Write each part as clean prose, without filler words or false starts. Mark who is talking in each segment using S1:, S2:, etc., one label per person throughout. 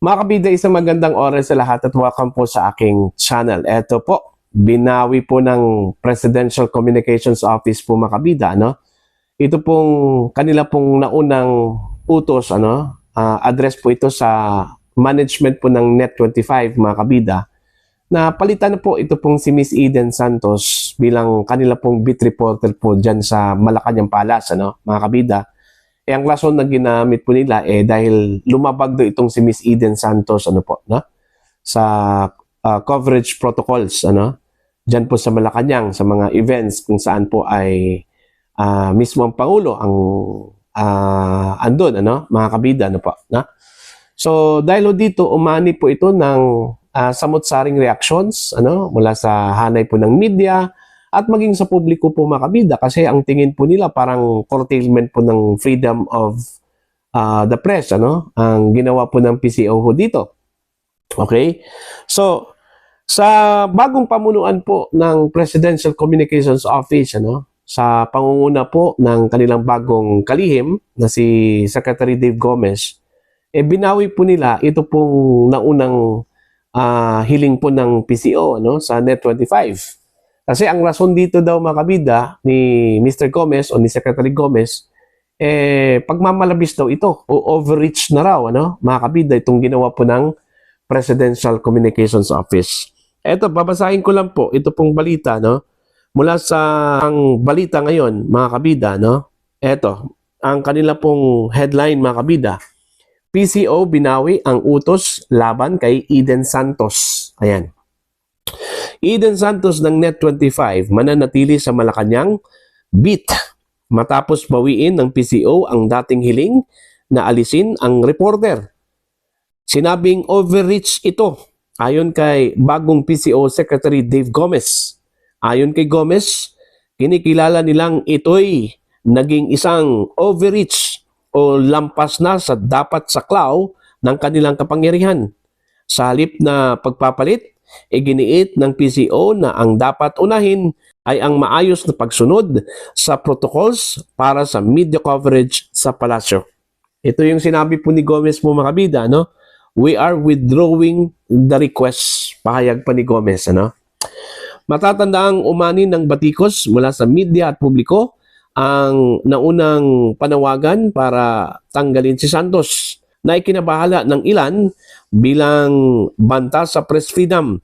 S1: Mga kabida, isang magandang oras sa lahat at welcome po sa aking channel. Ito po, binawi po ng Presidential Communications Office po mga kabida, ano? Ito pong kanila pong naunang utos, address po ito sa management po ng Net25 mga kabida, na palitan na po ito pong si Miss Eden Santos bilang kanila pong beat reporter po dyan sa Malacanang Palace, mga kabida. Ang rason na ginamit po nila dahil lumabag do itong si Miss Eden Santos sa coverage protocols diyan po sa Malacanang sa mga events kung saan po ay mismo ang pangulo ang andon mga kabida So dahil dito umani po ito ng samot-saring reactions mula sa hanay po ng media at maging sa publiko po mga kabida, kasi ang tingin po nila parang curtailment po ng freedom of the press, ang ginawa po ng PCO dito. Okay? So, sa bagong pamunuan po ng Presidential Communications Office, sa pangunguna po ng kanilang bagong kalihim na si Secretary Dave Gomez, binawi po nila ito pong naunang hiling po ng PCO sa Net25. Kasi ang rason dito daw mga kabida ni Mr. Gomez o ni Secretary Gomez, pagmamalabis daw ito o overreach na raw mga kabida itong ginawa po ng Presidential Communications Office. Ito, babasahin ko lang po ito pong balita mula sa ang balita ngayon mga kabida Ito, ang kanila pong headline mga kabida. PCO binawi ang utos laban kay Eden Santos. Ayan. Eden Santos ng Net25 mananatili sa Malacanang beat matapos bawiin ng PCO ang dating hiling na alisin ang reporter. Sinabing overreach ito ayon kay bagong PCO Secretary Dave Gomez. Ayon kay Gomez, kinikilala nilang ito'y naging isang overreach o lampas na sa dapat saklaw ng kanilang kapangyarihan. Sa halip na pagpapalit, iginiit ng PCO na ang dapat unahin ay ang maayos na pagsunod sa protocols para sa media coverage sa palasyo. Ito yung sinabi po ni Gomez mo mga kabida, We are withdrawing the request. Pahayag pa ni Gomez, Matatandaang umani ng batikos mula sa media at publiko ang naunang panawagan para tanggalin si Santos na ikinabahala ng ilan bilang banta sa press freedom.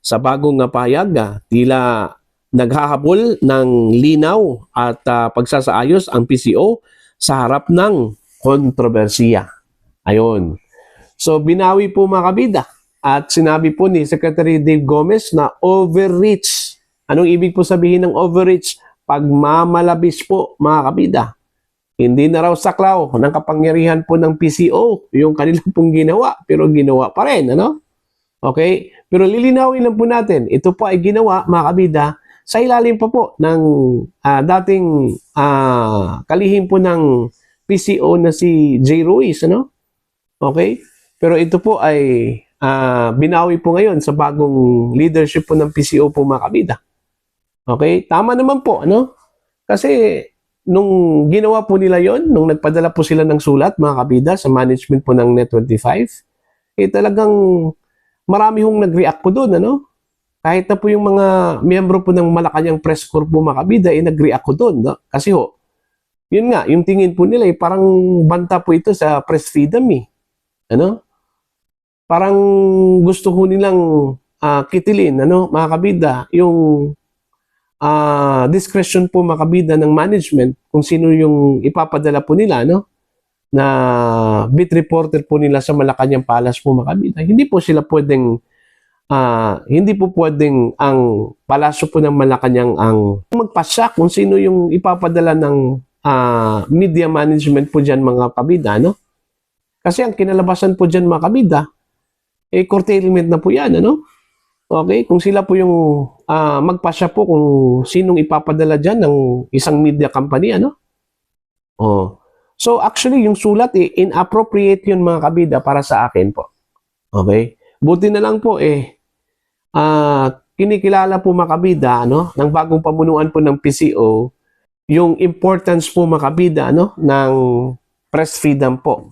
S1: Sa bagong pahayag, tila naghahabol ng linaw at pagsasaayos ang PCO sa harap ng kontrobersiya. Ayun. So binawi po mga kabida at sinabi po ni Secretary Dave Gomez na overreach. Anong ibig po sabihin ng overreach? Pagmamalabis po mga kabida. Hindi na raw saklaw ng kapangyarihan po ng PCO yung kanilang pong ginawa, pero ginawa pa rin, Okay? Pero lilinawin lang po natin, ito po ay ginawa, mga kabida, sa ilalim pa po ng dating kalihim po ng PCO na si Jay Ruiz, Okay? Pero ito po ay binawi po ngayon sa bagong leadership po ng PCO po, mga kabida. Okay? Tama naman po, Kasi nung ginawa po nila yon, nung nagpadala po sila ng sulat, mga kabida, sa management po ng Net25, talagang marami hong nag-react po doon, Kahit na po yung mga miyembro po ng Malacanang Press Corps po, mga kabida, nag-react po doon, Kasi yun nga, yung tingin po nila, parang banta po ito sa press freedom, Parang gusto ko nilang kitilin, mga kabida, yung discretion po makabida ng management kung sino yung ipapadala po nila na beat reporter po nila sa Malacanang Palace po makabida. Hindi po sila pwedeng hindi po pwedeng ang palasyo po ng Malacanang ang magpasya kung sino yung ipapadala ng media management po dyan mga kabida, Kasi ang kinalabasan po dyan mga kabida, curtailment na po yan, Okay, kung sila po yung magpasya po kung sinong ipapadala dyan ng isang media company, So actually, yung sulat, inappropriate yun mga kabida para sa akin po. Okay? Buti na lang po, kinikilala po mga kabida, ng bagong pamunuan po ng PCO, yung importance po mga kabida, ng press freedom po.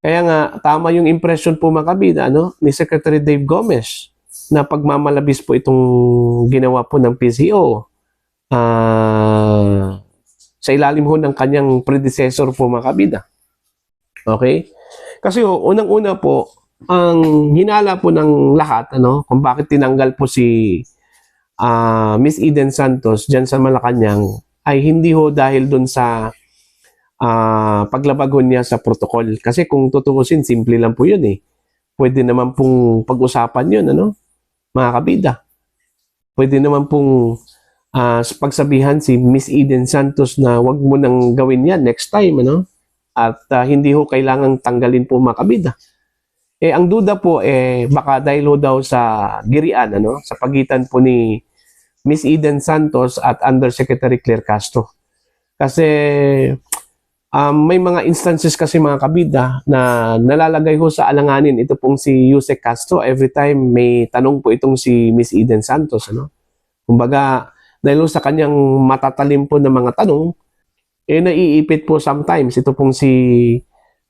S1: Kaya nga, tama yung impression po mga kabida, ano, ni Secretary Dave Gomez na pagmamalabis po itong ginawa po ng PCO sa ilalim ho ng kanyang predecessor po mga kabida. Okay? Kasi unang-una po, ang hinala po ng lahat, ano, kung bakit tinanggal po si Miss Eden Santos dyan sa Malacanang, ay hindi ho dahil dun sa paglabag ho niya sa protocol. Kasi kung tutuusin, simple lang po yun eh. Pwede naman pong pag-usapan yun, ano, mga kabida. Pwede naman pong pagsabihan si Miss Eden Santos na wag mo nang gawin yan next time, ano? At hindi ho kailangang tanggalin po mga kabida. Eh, ang duda po, baka dahil ho daw sa girian, ano, sa pagitan po ni Miss Eden Santos at Undersecretary Claire Castro. Kasi may mga instances kasi mga kabida na nalalagay ho sa alanganin ito pong si Yusek Castro every time may tanong po itong si Miss Eden Santos, ano? Kumbaga, dahil sa kanyang matatalim po ng mga tanong, naiipit po sometimes ito pong si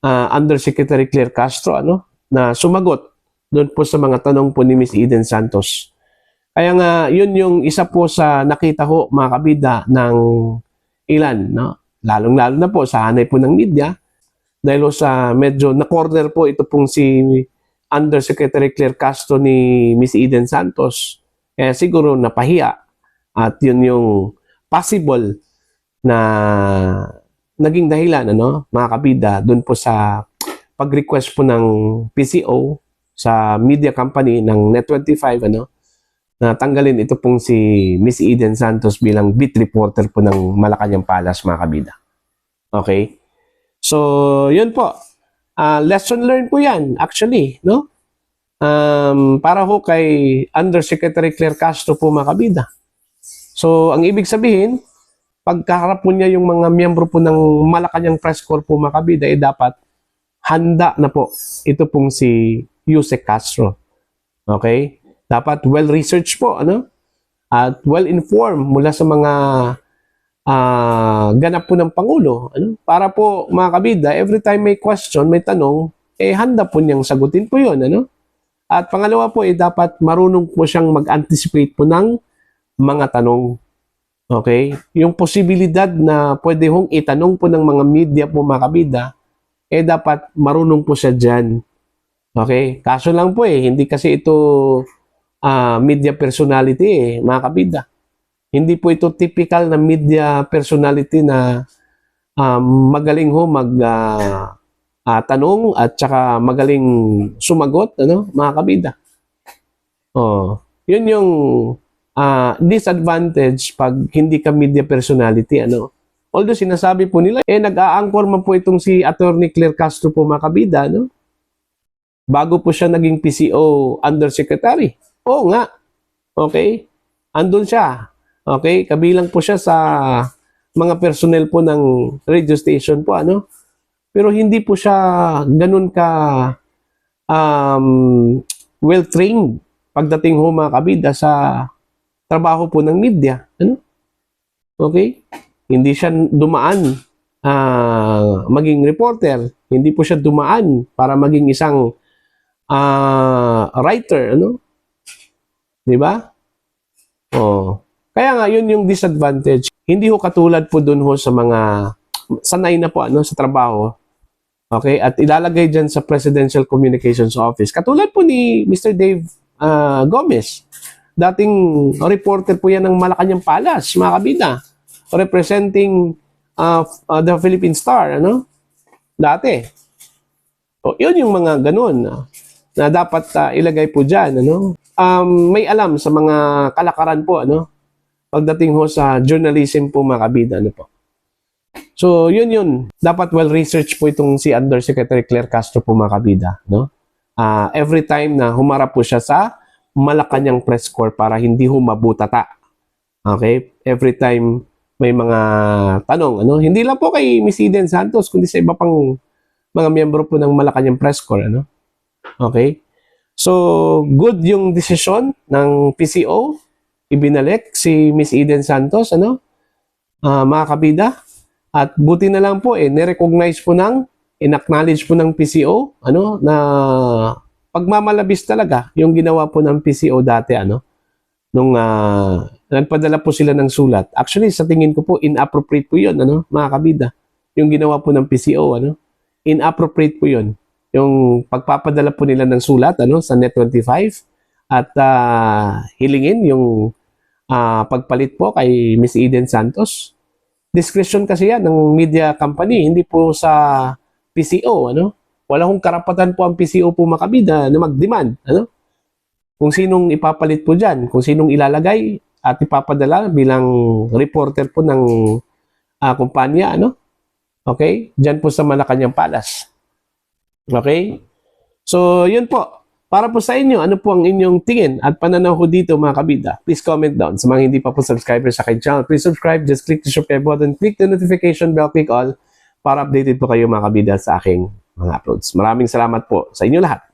S1: Undersecretary Claire Castro, ano, na sumagot doon po sa mga tanong po ni Miss Eden Santos. Kaya nga, yun yung isa po sa nakita ko mga kabida ng ilan, no? Lalong-lalo na po sa hanay po ng media, dahil sa medyo na-corner po ito pong si Undersecretary Claire Castro ni Miss Eden Santos. Kaya siguro napahiya. At yun yung possible na naging dahilan, ano, mga kabida, doon po sa pag-request po ng PCO sa media company ng Net25, ano, na tanggalin ito pong si Miss Eden Santos bilang beat reporter po ng Malacanang Palace, mga kabida. Okay? So, yun po. Lesson learned po yan, actually, no? Para ho kay Undersecretary Claire Castro po, mga kabida. So, ang ibig sabihin, pagkaharap po niya yung mga miyembro po ng Malacanang Press Corps po, mga kabida, dapat handa na po ito pong si Yusek Castro. Okay? Dapat well-researched po, ano? At well-informed mula sa mga ganap po ng Pangulo, ano? Para po, mga kabida, every time may question, may tanong, handa po niyang sagutin po yun, ano? At pangalawa po, dapat marunong po siyang mag-anticipate po ng mga tanong. Okay? Yung posibilidad na pwede hong itanong po ng mga media po, mga kabida, dapat marunong po siya dyan. Okay? Kaso lang po hindi kasi ito media personality mga kabida. Hindi po ito typical na media personality na magaling ho tanong at saka magaling sumagot, ano, mga kabida. Yun yung disadvantage pag hindi ka media personality, ano. Although sinasabi po nila, nag-a-anchor man po itong si Attorney Claire Castro po, mga kabida, no? Bago po siya naging PCO Undersecretary. Oo nga. Okay? Andun siya. Okay? Kabilang po siya sa mga personnel po ng radio station po, ano? Pero hindi po siya ganun ka well-trained pagdating ho, mga kabida, sa trabaho po ng media. Ano? Okay? Hindi siya dumaan maging reporter. Hindi po siya dumaan para maging isang writer, ano? 'Di ba? Kaya nga yun yung disadvantage. Hindi ho katulad po dun ho sa mga sanay na po, ano, sa trabaho. Okay? At ilalagay diyan sa Presidential Communications Office. Katulad po ni Mr. Dave Gomez. Dating reporter po yan ng Malacanang Palace, mga kabida. Representing the Philippine Star, ano? Dati. Yun yung mga ganun na dapat ilagay po dyan, ano? May alam sa mga kalakaran po, ano? Pagdating ho sa journalism po, mga kabida, ano po. So, yun. Dapat well-researched po itong si Undersecretary Claire Castro po, mga kabida, no? Every time na humarap po siya sa Malacanang Press Corps para hindi ho mabutata. Okay? Every time may mga tanong, ano? Hindi lang po kay Miss Eden Santos, kundi sa iba pang mga miyembro po ng Malacanang Press Corps, ano? Okay? So, good yung desisyon ng PCO. Ibinalik si Miss Eden Santos, ano? Mga kabida. At buti na lang po, nirecognize po ng in-acknowledge po ng PCO, na pagmamalabis talaga yung ginawa po ng PCO dati, nung nagpadala po sila ng sulat. Actually, sa tingin ko po, inappropriate po yun, mga kabida. Yung ginawa po ng PCO, inappropriate po yun. Yung pagpapadala po nila ng sulat, sa Net25 at hilingin yung pagpalit po kay Miss Eden Santos. Discretion kasi yan ng media company, hindi po sa PCO, Wala hong karapatan po ang PCO po makabida na mag-demand, Kung sinong ipapalit po dyan, kung sinong ilalagay at ipapadala bilang reporter po ng kumpanya, Okay? Dyan po sa Malacanang Palace. Okay? So, yun po. Para po sa inyo, ano po ang inyong tingin at pananaw ko dito mga kabida? Please comment down. Sa mga hindi pa po subscriber sa aking channel, please subscribe. Just click the subscribe button, click the notification bell, click all para updated po kayo mga kabida sa aking mga uploads. Maraming salamat po sa inyo lahat.